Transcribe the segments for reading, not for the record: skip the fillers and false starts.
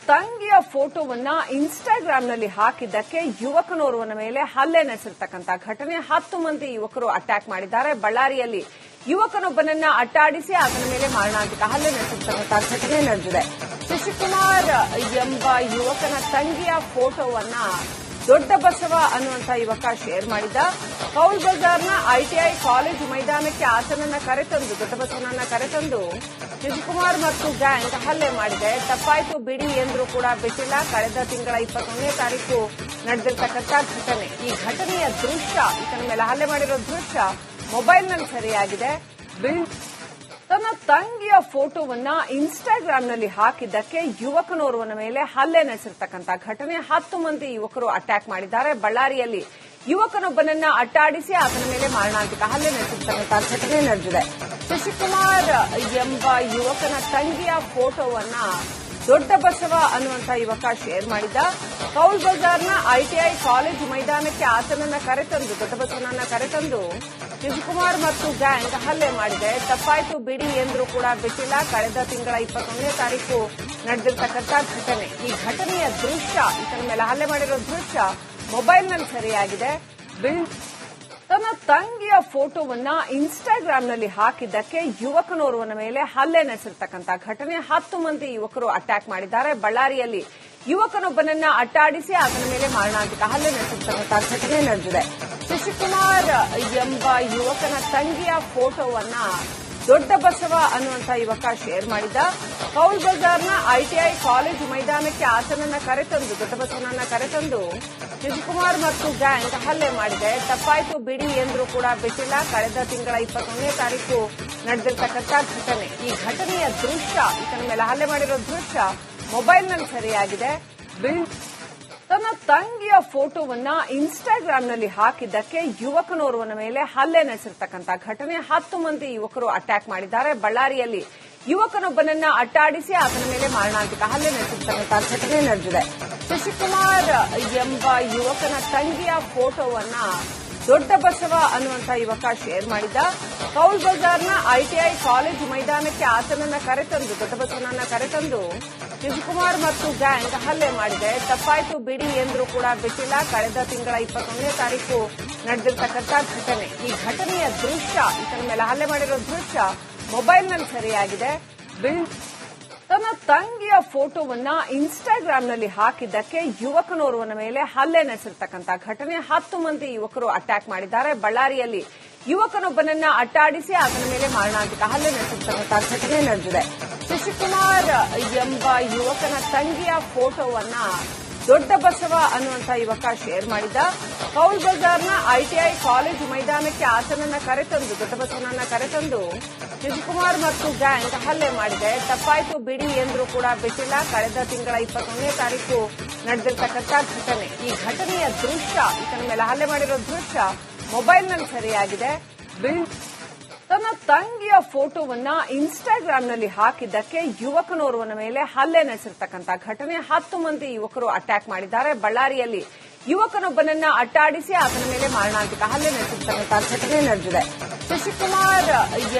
ತಂಗಿಯ ಫೋಟೋವನ್ನ ಇನ್ಸ್ಟಾಗ್ರಾಂನಲ್ಲಿ ಹಾಕಿದ್ದಕ್ಕೆ ಯುವಕನೋರ್ವನ ಮೇಲೆ ಹಲ್ಲೆ ನಡೆಸಿರ್ತಕ್ಕಂಥ ಘಟನೆ. 10 ಮಂದಿ ಯುವಕರು ಅಟ್ಯಾಕ್ ಮಾಡಿದ್ದಾರೆ. ಬಳ್ಳಾರಿಯಲ್ಲಿ ಯುವಕನೊಬ್ಬನನ್ನ ಅಟ್ಟಾಡಿಸಿ ಆತನ ಮೇಲೆ ಮಾರಣಾಂತಿಕ ಹಲ್ಲೆ ನಡೆಸಿರ್ತಕ್ಕಂಥ ಘಟನೆ ನಡೆದಿದೆ. ಶಶಿಕುಮಾರ್ ಎಂಬ ಯುವಕನ ತಂಗಿಯ ಫೋಟೋವನ್ನ ದೊಡ್ಡ ಬಸವ ಅನ್ನುವಂಥ ಯುವಕ ಶೇರ್ ಮಾಡಿದ್ದ. ಕೌಲ್ ಬಜಾರ್ನ ಐಟಿಐ ಕಾಲೇಜು ಮೈದಾನಕ್ಕೆ ಆತನನ್ನ ಕರೆತಂದು ದೊಡ್ಡ ಬಸವನನ್ನ ಕರೆತಂದು ಶಶಿಕುಮಾರ್ ಮತ್ತು ಗ್ಯಾಂಗ್ ಹಲ್ಲೆ ಮಾಡಿದೆ. ತಪ್ಪಾಯ್ತು ಬಿಡಿ ಎಂದ್ರೂ ಕೂಡ ಬಿಟ್ಟಿಲ್ಲ. ಕಳೆದ ತಿಂಗಳ 21ನೇ ತಾರೀಕು ನಡೆದಿರ್ತಕ್ಕಂಥ ಘಟನೆ. ಈ ಘಟನೆಯ ದೃಶ್ಯ, ಈತನ ಮೇಲೆ ಹಲ್ಲೆ ಮಾಡಿರೋ ದೃಶ್ಯ ಮೊಬೈಲ್ನಲ್ಲಿ ಸೆರೆಯಾಗಿದೆ. ತನ್ನ ತಂಗಿಯ ಫೋಟೋವನ್ನ ಇನ್ಸ್ಟಾಗ್ರಾಂನಲ್ಲಿ ಹಾಕಿದ್ದಕ್ಕೆ ಯುವಕನೋರ್ವನ ಮೇಲೆ ಹಲ್ಲೆ ನಡೆಸಿರ್ತಕ್ಕಂಥ ಘಟನೆ. 10 ಮಂದಿ ಯುವಕರು ಅಟ್ಯಾಕ್ ಮಾಡಿದ್ದಾರೆ. ಬಳ್ಳಾರಿಯಲ್ಲಿ ಯುವಕನೊಬ್ಬನನ್ನ ಅಟ್ಟಾಡಿಸಿ ಆತನ ಮೇಲೆ ಮಾರಣಾಂತಿಕ ಹಲ್ಲೆ ನಡೆಸಿರ್ತಕ್ಕಂಥ ಘಟನೆ ನಡೆದಿದೆ. ಶಶಿಕುಮಾರ್ ಎಂಬ ಯುವಕನ ತಂಗಿಯ ಫೋಟೋವನ್ನ ದೊಡ್ಡ ಬಸವ ಅನ್ನುವಂಥ ಯುವಕ ಶೇರ್ ಮಾಡಿದ್ದ. ಕೌಲ್ ಬಜಾರ್ನ ಐಟಿಐ ಕಾಲೇಜು ಮೈದಾನಕ್ಕೆ ಆತನನ್ನ ಕರೆತಂದು ದೊಡ್ಡ ಬಸವನನ್ನ ಕರೆತಂದು ಶಶಿಕುಮಾರ್ ಮತ್ತು ಗ್ಯಾಂಗ್ ಹಲ್ಲೆ ಮಾಡಿದೆ. ತಪ್ಪಾಯ್ತು ಬಿಡಿ ಎಂದ್ರೂ ಕೂಡ ಬಿಟ್ಟಿಲ್ಲ. ಕಳೆದ ತಿಂಗಳ 21ನೇ ತಾರೀಕು ನಡೆದಿರ್ತಕ್ಕಂಥ ಘಟನೆ. ಈ ಘಟನೆಯ ದೃಶ್ಯ, ಈತನ ಮೇಲೆ ಹಲ್ಲೆ ಮಾಡಿರೋ ದೃಶ್ಯ ಮೊಬೈಲ್ನಲ್ಲಿ ಸೆರೆಯಾಗಿದೆ. ತನ್ನ ತಂಗಿಯ ಫೋಟೋವನ್ನ ಇನ್ಸ್ಟಾಗ್ರಾಂನಲ್ಲಿ ಹಾಕಿದ್ದಕ್ಕೆ ಯುವಕನೋರ್ವನ ಮೇಲೆ ಹಲ್ಲೆ ನಡೆಸಿರ್ತಕ್ಕಂಥ ಘಟನೆ. 10 ಮಂದಿ ಯುವಕರು ಅಟ್ಯಾಕ್ ಮಾಡಿದ್ದಾರೆ. ಬಳ್ಳಾರಿಯಲ್ಲಿ ಯುವಕನೊಬ್ಬನನ್ನ ಅಟ್ಟಾಡಿಸಿ ಆತನ ಮೇಲೆ ಮಾರಣಾಂತಿಕ ಹಲ್ಲೆ ನಡೆಸಿರ್ತಕ್ಕಂಥ ಘಟನೆ ನಡೆದಿದೆ. ಶಶಿಕುಮಾರ್ ಎಂಬ ಯುವಕನ ತಂಗಿಯ ಫೋಟೋವನ್ನ ದೊಡ್ಡ ಬಸವ ಅನ್ನುವಂಥ ಯುವಕ ಶೇರ್ ಮಾಡಿದ್ದ. ಕೌಲ್ ಬಜಾರ್ನ ಐಟಿಐ ಕಾಲೇಜು ಮೈದಾನಕ್ಕೆ ಆತನನ್ನ ಕರೆತಂದು ದೊಡ್ಡ ಬಸವನನ್ನ ಕರೆತಂದು ಶಶಿಕುಮಾರ್ ಮತ್ತು ಗ್ಯಾಂಗ್ ಹಲ್ಲೆ ಮಾಡಿದೆ. ತಪ್ಪಾಯ್ತು ಬಿಡಿ ಎಂದ್ರೂ ಕೂಡ ಬಿಟ್ಟಿಲ್ಲ. ಕಳೆದ ತಿಂಗಳ 21ನೇ ತಾರೀಕು ನಡೆದಿರ್ತಕ್ಕಂಥ ಘಟನೆ. ಈ ಘಟನೆಯ ದೃಶ್ಯ, ಈತನ ಮೇಲೆ ಹಲ್ಲೆ ಮಾಡಿರೋ ದೃಶ್ಯ ಮೊಬೈಲ್ನಲ್ಲಿ ಸೆರೆಯಾಗಿದೆ. ತನ್ನ ತಂಗಿಯ ಫೋಟೋವನ್ನ ಇನ್ಸ್ಟಾಗ್ರಾಂನಲ್ಲಿ ಹಾಕಿದ್ದಕ್ಕೆ ಯುವಕನೋರ್ವನ ಮೇಲೆ ಹಲ್ಲೆ ನಡೆಸಿರ್ತಕ್ಕಂಥ ಘಟನೆ. 10 ಮಂದಿ ಯುವಕರು ಅಟ್ಯಾಕ್ ಮಾಡಿದ್ದಾರೆ. ಬಳ್ಳಾರಿಯಲ್ಲಿ ಯುವಕನೊಬ್ಬನನ್ನ ಅಟ್ಟಾಡಿಸಿ ಆತನ ಮೇಲೆ ಮಾರಣಾಂತಿಕ ಹಲ್ಲೆ ನಡೆಸಿರ್ತಕ್ಕಂಥ ಘಟನೆ ನಡೆದಿದೆ. ಶಶಿಕುಮಾರ್ ಎಂಬ ಯುವಕನ ತಂಗಿಯ ಫೋಟೋವನ್ನ ದೊಡ್ಡ ಬಸವ ಅನ್ನುವಂಥ ಯುವಕ ಶೇರ್ ಮಾಡಿದ್ದ. ಕೌಲ್ ಬಜಾರ್ನ ಐಟಿಐ ಕಾಲೇಜು ಮೈದಾನಕ್ಕೆ ಆತನನ್ನ ಕರೆತಂದು ದೊಡ್ಡ ಬಸವನನ್ನ ಕರೆತಂದು ಶಶಿಕುಮಾರ್ ಮತ್ತು ಗ್ಯಾಂಗ್ ಹಲ್ಲೆ ಮಾಡಿದೆ. ತಪ್ಪಾಯ್ತು ಬಿಡಿ ಎಂದ್ರೂ ಕೂಡ ಬಿಟ್ಟಿಲ್ಲ. ಕಳೆದ ತಿಂಗಳ 21ನೇ ತಾರೀಕು ನಡೆದಿರ್ತಕ್ಕಂಥ ಘಟನೆ. ಈ ಘಟನೆಯ ದೃಶ್ಯ, ಈತನ ಮೇಲೆ ಹಲ್ಲೆ ಮಾಡಿರೋ ದೃಶ್ಯ ಮೊಬೈಲ್ನಲ್ಲಿ ಸೆರೆಯಾಗಿದೆ. ತನ್ನ ತಂಗಿಯ ಫೋಟೋವನ್ನ ಇನ್ಸ್ಟಾಗ್ರಾಂನಲ್ಲಿ ಹಾಕಿದ್ದಕ್ಕೆ ಯುವಕನೋರ್ವನ ಮೇಲೆ ಹಲ್ಲೆ ನಡೆಸಿರ್ತಕ್ಕಂಥ ಘಟನೆ. 10 ಮಂದಿ ಯುವಕರು ಅಟ್ಯಾಕ್ ಮಾಡಿದ್ದಾರೆ. ಬಳ್ಳಾರಿಯಲ್ಲಿ ಯುವಕನೊಬ್ಬನನ್ನ ಅಟ್ಟಾಡಿಸಿ ಆತನ ಮೇಲೆ ಮಾರಣಾಂತಿಕ ಹಲ್ಲೆ ನಡೆಸಿರ್ತಕ್ಕಂಥ ಘಟನೆ ನಡೆದಿದೆ. ಶಶಿಕುಮಾರ್ ಎಂಬ ಯುವಕನ ತಂಗಿಯ ಫೋಟೋವನ್ನ ದೊಡ್ಡ ಬಸವ ಅನ್ನುವಂಥ ಯುವಕ ಶೇರ್ ಮಾಡಿದ್ದ. ಕೌಲ್ ಬಜಾರ್ನ ಐಟಿಐ ಕಾಲೇಜು ಮೈದಾನಕ್ಕೆ ಆತನನ್ನ ಕರೆತಂದು ದೊಡ್ಡ ಬಸವನನ್ನ ಕರೆತಂದು ಶಶಿಕುಮಾರ್ ಮತ್ತು ಗ್ಯಾಂಗ್ ಹಲ್ಲೆ ಮಾಡಿದೆ. ತಪ್ಪಾಯ್ತು ಬಿಡಿ ಎಂದ್ರೂ ಕೂಡ ಬಿಟ್ಟಿಲ್ಲ. ಕಳೆದ ತಿಂಗಳ 21ನೇ ತಾರೀಕು ನಡೆದಿರ್ತಕ್ಕಂಥ ಘಟನೆ. ಈ ಘಟನೆಯ ದೃಶ್ಯ, ಈತನ ಮೇಲೆ ಹಲ್ಲೆ ಮಾಡಿರೋ ದೃಶ್ಯ ಮೊಬೈಲ್ನಲ್ಲಿ ಸೆರೆಯಾಗಿದೆ. ತನ್ನ ತಂಗಿಯ ಫೋಟೋವನ್ನ ಇನ್ಸ್ಟಾಗ್ರಾಂನಲ್ಲಿ ಹಾಕಿದ್ದಕ್ಕೆ ಯುವಕನೋರ್ವನ ಮೇಲೆ ಹಲ್ಲೆ ನಡೆಸಿರ್ತಕ್ಕಂಥ ಘಟನೆ. 10 ಮಂದಿ ಯುವಕರು ಅಟ್ಯಾಕ್ ಮಾಡಿದ್ದಾರೆ. ಬಳ್ಳಾರಿಯಲ್ಲಿ ಯುವಕನೊಬ್ಬನನ್ನ ಅಟ್ಟಾಡಿಸಿ ಆತನ ಮೇಲೆ ಮಾರಣಾಂತಿಕ ಹಲ್ಲೆ ನಡೆಸಿರ್ತಕ್ಕಂಥ ಘಟನೆ ನಡೆದಿದೆ. ಶಶಿಕುಮಾರ್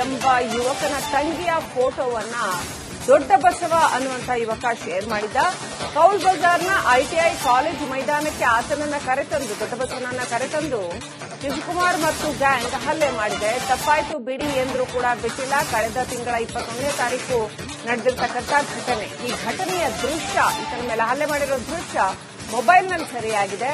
ಎಂಬ ಯುವಕನ ತಂಗಿಯ ಫೋಟೋವನ್ನ ದೊಡ್ಡ ಬಸವ ಅನ್ನುವಂಥ ಯುವಕ ಶೇರ್ ಮಾಡಿದ್ದ. ಕೌಲ್ ಬಜಾರ್ನ ಐಟಿಐ ಕಾಲೇಜು ಮೈದಾನಕ್ಕೆ ಆತನನ್ನ ಕರೆತಂದು ದೊಡ್ಡ ಬಸವನನ್ನ ಕರೆತಂದು ಶಶಿಕುಮಾರ್ ಮತ್ತು ಗ್ಯಾಂಗ್ ಹಲ್ಲೆ ಮಾಡಿದೆ. ತಪ್ಪಾಯ್ತು ಬಿಡಿ ಎಂದ್ರೂ ಕೂಡ ಬಿಟ್ಟಿಲ್ಲ. ಕಳೆದ ತಿಂಗಳ 21ನೇ ತಾರೀಕು ನಡೆದಿರ್ತಕ್ಕಂಥ ಘಟನೆ. ಈ ಘಟನೆಯ ದೃಶ್ಯ, ಈತನ ಮೇಲೆ ಹಲ್ಲೆ ಮಾಡಿರೋ ದೃಶ್ಯ ಮೊಬೈಲ್ನಲ್ಲಿ ಸೆರೆಯಾಗಿದೆ.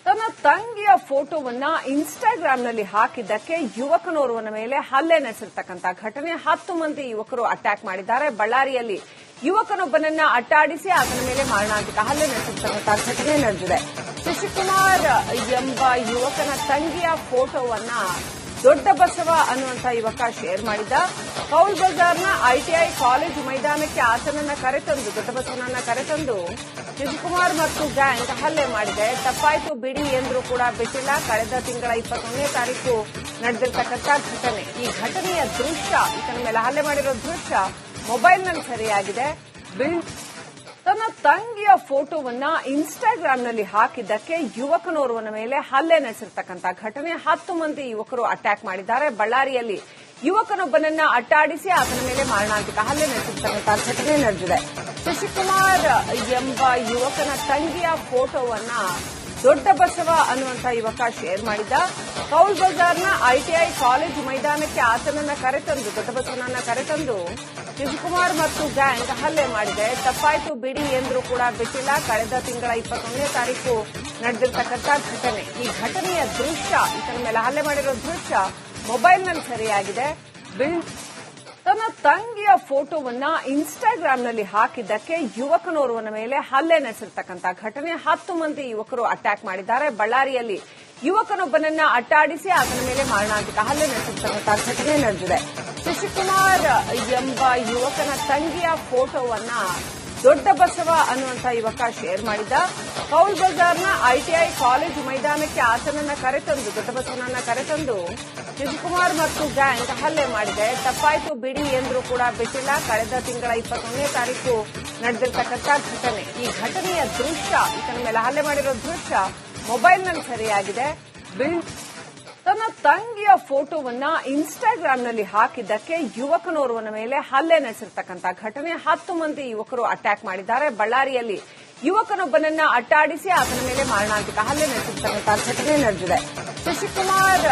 ತನ್ನ ತಂಗಿಯ ಫೋಟೋವನ್ನ ಇನ್ಸ್ಟಾಗ್ರಾಂನಲ್ಲಿ ಹಾಕಿದ್ದಕ್ಕೆ ಯುವಕನೋರ್ವನ ಮೇಲೆ ಹಲ್ಲೆ ನಡೆಸಿರ್ತಕ್ಕಂಥ ಘಟನೆ. 10 ಮಂದಿ ಯುವಕರು ಅಟ್ಯಾಕ್ ಮಾಡಿದ್ದಾರೆ. ಬಳ್ಳಾರಿಯಲ್ಲಿ ಯುವಕನೊಬ್ಬನನ್ನ ಅಟ್ಟಾಡಿಸಿ ಆತನ ಮೇಲೆ ಮಾರಣಾಂತಿಕ ಹಲ್ಲೆ ನಡೆಸಿರ್ತಕ್ಕಂಥ ಘಟನೆ ನಡೆದಿದೆ. ಶಶಿಕುಮಾರ್ ಎಂಬ ಯುವಕನ ತಂಗಿಯ ಫೋಟೋವನ್ನ ದೊಡ್ಡ ಬಸವ ಅನ್ನುವಂಥ ಯುವಕ ಶೇರ್ ಮಾಡಿದ್ದ. ಕೌಲ್ ಬಜಾರ್ನ ಐಟಿಐ ಕಾಲೇಜು ಮೈದಾನಕ್ಕೆ ಆತನನ್ನ ಕರೆತಂದು ದೊಡ್ಡ ಬಸವನನ್ನ ಕರೆತಂದು ಶಶಿಕುಮಾರ್ ಮತ್ತು ಗ್ಯಾಂಗ್ ಹಲ್ಲೆ ಮಾಡಿದೆ. ತಪ್ಪಾಯ್ತು ಬಿಡಿ ಎಂದ್ರೂ ಕೂಡ ಬಿಟ್ಟಿಲ್ಲ. ಕಳೆದ ತಿಂಗಳ 21ನೇ ತಾರೀಕು ನಡೆದಿರ್ತಕ್ಕಂಥ ಘಟನೆ. ಈ ಘಟನೆಯ ದೃಶ್ಯ, ಈತನ ಮೇಲೆ ಹಲ್ಲೆ ಮಾಡಿರೋ ದೃಶ್ಯ ಮೊಬೈಲ್ನಲ್ಲಿ ಸೆರೆಯಾಗಿದೆ. ತನ್ನ ತಂಗಿಯ ಫೋಟೋವನ್ನ ಇನ್ಸ್ಟಾಗ್ರಾಂನಲ್ಲಿ ಹಾಕಿದ್ದಕ್ಕೆ ಯುವಕನೋರ್ವನ ಮೇಲೆ ಹಲ್ಲೆ ನಡೆಸಿರ್ತಕ್ಕಂಥ ಘಟನೆ. 10 ಮಂದಿ ಯುವಕರು ಅಟ್ಯಾಕ್ ಮಾಡಿದ್ದಾರೆ. ಬಳ್ಳಾರಿಯಲ್ಲಿ ಯುವಕನೊಬ್ಬನನ್ನ ಅಟ್ಟಾಡಿಸಿ ಆತನ ಮೇಲೆ ಮಾರಣಾಂತಿಕ ಹಲ್ಲೆ ನಡೆಸಿರ್ತಕ್ಕಂಥ ಘಟನೆ ನಡೆದಿದೆ. ಶಶಿಕುಮಾರ್ ಎಂಬ ಯುವಕನ ತಂಗಿಯ ಫೋಟೋವನ್ನ ದೊಡ್ಡ ಬಸವ ಅನ್ನುವಂಥ ಯುವಕ ಶೇರ್ ಮಾಡಿದ್ದ. ಕೌಲ್ ಬಜಾರ್ನ ಐಟಿಐ ಕಾಲೇಜು ಮೈದಾನಕ್ಕೆ ಆತನನ್ನ ಕರೆತಂದು ದೊಡ್ಡ ಬಸವನನ್ನ ಕರೆತಂದು ಶಶಿಕುಮಾರ್ ಮತ್ತು ಗ್ಯಾಂಗ್ ಹಲ್ಲೆ ಮಾಡಿದೆ. ತಪ್ಪಾಯ್ತು ಬಿಡಿ ಎಂದ್ರೂ ಕೂಡ ಬಿಟ್ಟಿಲ್ಲ. ಕಳೆದ ತಿಂಗಳ 21ನೇ ತಾರೀಕು ನಡೆದಿರ್ತಕ್ಕಂಥ ಘಟನೆ. ಈ ಘಟನೆಯ ದೃಶ್ಯ, ಈತನ ಮೇಲೆ ಹಲ್ಲೆ ಮಾಡಿರೋ ದೃಶ್ಯ ಮೊಬೈಲ್ನಲ್ಲಿ ಸೆರೆಯಾಗಿದೆ. ತನ್ನ ತಂಗಿಯ ಫೋಟೋವನ್ನ ಇನ್ಸ್ಟಾಗ್ರಾಂನಲ್ಲಿ ಹಾಕಿದ್ದಕ್ಕೆ ಯುವಕನೋರ್ವನ ಮೇಲೆ ಹಲ್ಲೆ ನಡೆಸಿರ್ತಕ್ಕಂಥ ಘಟನೆ. 10 ಮಂದಿ ಯುವಕರು ಅಟ್ಯಾಕ್ ಮಾಡಿದ್ದಾರೆ. ಬಳ್ಳಾರಿಯಲ್ಲಿ ಯುವಕನೊಬ್ಬನನ್ನ ಅಟ್ಟಾಡಿಸಿ ಆತನ ಮೇಲೆ ಮಾರಣಾಂತಿಕ ಹಲ್ಲೆ ನಡೆಸಿರ್ತಕ್ಕಂಥ ಘಟನೆ ನಡೆದಿದೆ. ಶಶಿಕುಮಾರ್ ಎಂಬ ಯುವಕನ ತಂಗಿಯ ಫೋಟೋವನ್ನ ದೊಡ್ಡ ಬಸವ ಅನ್ನುವಂಥ ಯುವಕ ಶೇರ್ ಮಾಡಿದ್ದ. ಕೌಲ್ ಬಜಾರ್ನ ಐಟಿಐ ಕಾಲೇಜು ಮೈದಾನಕ್ಕೆ ಆತನನ್ನ ಕರೆತಂದು ದೊಡ್ಡ ಬಸವನನ್ನ ಕರೆತಂದು ಶಶಿಕುಮಾರ್ ಮತ್ತು ಗ್ಯಾಂಗ್ ಹಲ್ಲೆ ಮಾಡಿದೆ. ತಪ್ಪಾಯ್ತು ಬಿಡಿ ಎಂದ್ರೂ ಕೂಡ ಬಿಟ್ಟಿಲ್ಲ. ಕಳೆದ ತಿಂಗಳ 21ನೇ ತಾರೀಕು ನಡೆದಿರ್ತಕ್ಕಂಥ ಘಟನೆ. ಈ ಘಟನೆಯ ದೃಶ್ಯ, ಈತನ ಮೇಲೆ ಹಲ್ಲೆ ಮಾಡಿರೋ ದೃಶ್ಯ ಮೊಬೈಲ್ನಲ್ಲಿ ಸೆರೆಯಾಗಿದೆ. ತನ್ನ ತಂಗಿಯ ಫೋಟೋವನ್ನ ಇನ್ಸ್ಟಾಗ್ರಾಂನಲ್ಲಿ ಹಾಕಿದ್ದಕ್ಕೆ ಯುವಕನೋರ್ವನ ಮೇಲೆ ಹಲ್ಲೆ ನಡೆಸಿರ್ತಕ್ಕಂಥ ಘಟನೆ. 10 ಮಂದಿ ಯುವಕರು ಅಟ್ಯಾಕ್ ಮಾಡಿದ್ದಾರೆ. ಬಳ್ಳಾರಿಯಲ್ಲಿ ಯುವಕನೊಬ್ಬನನ್ನ ಅಟ್ಟಾಡಿಸಿ ಆತನ ಮೇಲೆ ಮಾರಣಾಂತಿಕ ಹಲ್ಲೆ ನಡೆಸಿರ್ತಕ್ಕಂಥ ಘಟನೆ ನಡೆದಿದೆ. ಶಶಿಕುಮಾರ್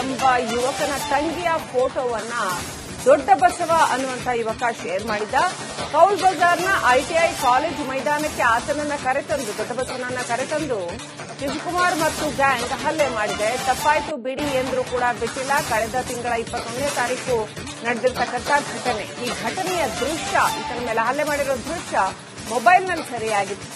ಎಂಬ ಯುವಕನ ತಂಗಿಯ ಫೋಟೋವನ್ನ ದೊಡ್ಡ ಬಸವ ಅನ್ನುವಂಥ ಯುವಕ ಶೇರ್ ಮಾಡಿದ್ದ. ಕೌಲ್ ಬಜಾರ್ನ ಐಟಿಐ ಕಾಲೇಜು ಮೈದಾನಕ್ಕೆ ಆತನನ್ನ ಕರೆತಂದು ದೊಡ್ಡ ಬಸವನನ್ನ ಕರೆತಂದು ಶಶಿಕುಮಾರ್ ಮತ್ತು ಗ್ಯಾಂಗ್ ಹಲ್ಲೆ ಮಾಡಿದೆ. ತಪ್ಪಾಯ್ತು ಬಿಡಿ ಎಂದ್ರೂ ಕೂಡ ಬಿಟ್ಟಿಲ್ಲ. ಕಳೆದ ತಿಂಗಳ 21ನೇ ತಾರೀಕು ನಡೆದಿರ್ತಕ್ಕಂಥ ಘಟನೆ. ಈ ಘಟನೆಯ ದೃಶ್ಯ, ಈತನ ಮೇಲೆ ಹಲ್ಲೆ ಮಾಡಿರೋ ದೃಶ್ಯ ಮೊಬೈಲ್ನಲ್ಲಿ ಸೆರೆಯಾಗಿದೆ.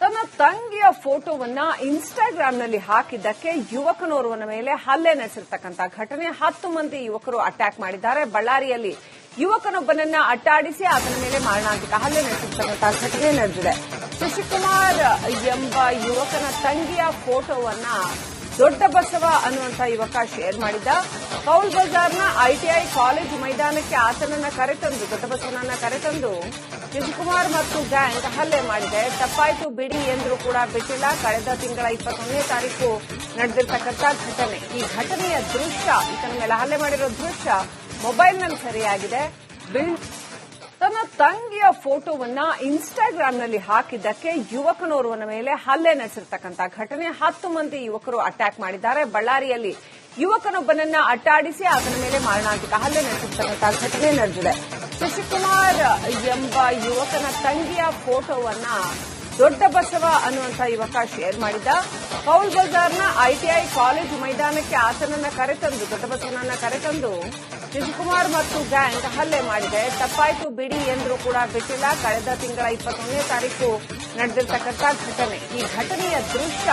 ತನ್ನ ತಂಗಿಯ ಫೋಟೋವನ್ನ ಇನ್ಸ್ಟಾಗ್ರಾಂನಲ್ಲಿ ಹಾಕಿದ್ದಕ್ಕೆ ಯುವಕನೋರ್ವನ ಮೇಲೆ ಹಲ್ಲೆ ನಡೆಸಿರ್ತಕ್ಕಂಥ ಘಟನೆ. 10 ಮಂದಿ ಯುವಕರು ಅಟ್ಯಾಕ್ ಮಾಡಿದ್ದಾರೆ. ಬಳ್ಳಾರಿಯಲ್ಲಿ ಯುವಕನೊಬ್ಬನನ್ನ ಅಟ್ಟಾಡಿಸಿ ಆತನ ಮೇಲೆ ಮಾರಣಾಂತಿಕ ಹಲ್ಲೆ ನಡೆಸಿರ್ತಕ್ಕಂಥ ಘಟನೆ ನಡೆದಿದೆ. ಶಶಿಕುಮಾರ್ ಎಂಬ ಯುವಕನ ತಂಗಿಯ ಫೋಟೋವನ್ನ ದೊಡ್ಡ ಬಸವ ಅನ್ನುವಂಥ ಯುವಕ ಶೇರ್ ಮಾಡಿದ್ದ. ಕೌಲ್ ಬಜಾರ್ನ ಐಟಿಐ ಕಾಲೇಜು ಮೈದಾನಕ್ಕೆ ಆತನನ್ನ ಕರೆತಂದು ದೊಡ್ಡ ಬಸವನನ್ನ ಕರೆತಂದು ಶಶಿಕುಮಾರ್ ಮತ್ತು ಗ್ಯಾಂಗ್ ಹಲ್ಲೆ ಮಾಡಿದೆ. ತಪ್ಪಾಯ್ತು ಬಿಡಿ ಎಂದ್ರೂ ಕೂಡ ಬಿಟ್ಟಿಲ್ಲ. ಕಳೆದ ತಿಂಗಳ 21ನೇ ತಾರೀಕು ನಡೆದಿರ್ತಕ್ಕಂಥ ಘಟನೆ. ಈ ಘಟನೆಯ ದೃಶ್ಯ, ಈತನ ಮೇಲೆ ಹಲ್ಲೆ ಮಾಡಿರೋ ದೃಶ್ಯ ಮೊಬೈಲ್ನಲ್ಲಿ ಸೆರೆಯಾಗಿದೆ. ತನ್ನ ತಂಗಿಯ ಫೋಟೋವನ್ನ ಇನ್ಸ್ಟಾಗ್ರಾಂನಲ್ಲಿ ಹಾಕಿದ್ದಕ್ಕೆ ಯುವಕನೋರ್ವನ ಮೇಲೆ ಹಲ್ಲೆ ನಡೆಸಿರ್ತಕ್ಕಂಥ ಘಟನೆ. 10 ಮಂದಿ ಯುವಕರು ಅಟ್ಯಾಕ್ ಮಾಡಿದ್ದಾರೆ. ಬಳ್ಳಾರಿಯಲ್ಲಿ ಯುವಕನೊಬ್ಬನನ್ನ ಅಟ್ಟಾಡಿಸಿ ಆತನ ಮೇಲೆ ಮಾರಣಾಂತಿಕ ಹಲ್ಲೆ ನಡೆಸಿರ್ತಕ್ಕಂಥ ಘಟನೆ ನಡೆದಿದೆ. ಶಶಿಕುಮಾರ್ ಎಂಬ ಯುವಕನ ತಂಗಿಯ ಫೋಟೋವನ್ನ ದೊಡ್ಡ ಬಸವ ಅನ್ನುವಂಥ ಯುವಕ ಶೇರ್ ಮಾಡಿದ್ದ. ಕೌಲ್ ಬಜಾರ್ನ ಐಟಿಐ ಕಾಲೇಜು ಮೈದಾನಕ್ಕೆ ಆತನನ್ನ ಕರೆತಂದು ದೊಡ್ಡ ಬಸವನನ್ನ ಕರೆತಂದು ಶಶಿಕುಮಾರ್ ಮತ್ತು ಗ್ಯಾಂಗ್ ಹಲ್ಲೆ ಮಾಡಿದೆ. ತಪ್ಪಾಯ್ತು ಬಿಡಿ ಎಂದ್ರೂ ಕೂಡ ಬಿಟ್ಟಿಲ್ಲ. ಕಳೆದ ತಿಂಗಳ 21ನೇ ತಾರೀಕು ನಡೆದಿರ್ತಕ್ಕಂಥ ಘಟನೆ. ಈ ಘಟನೆಯ ದೃಶ್ಯ,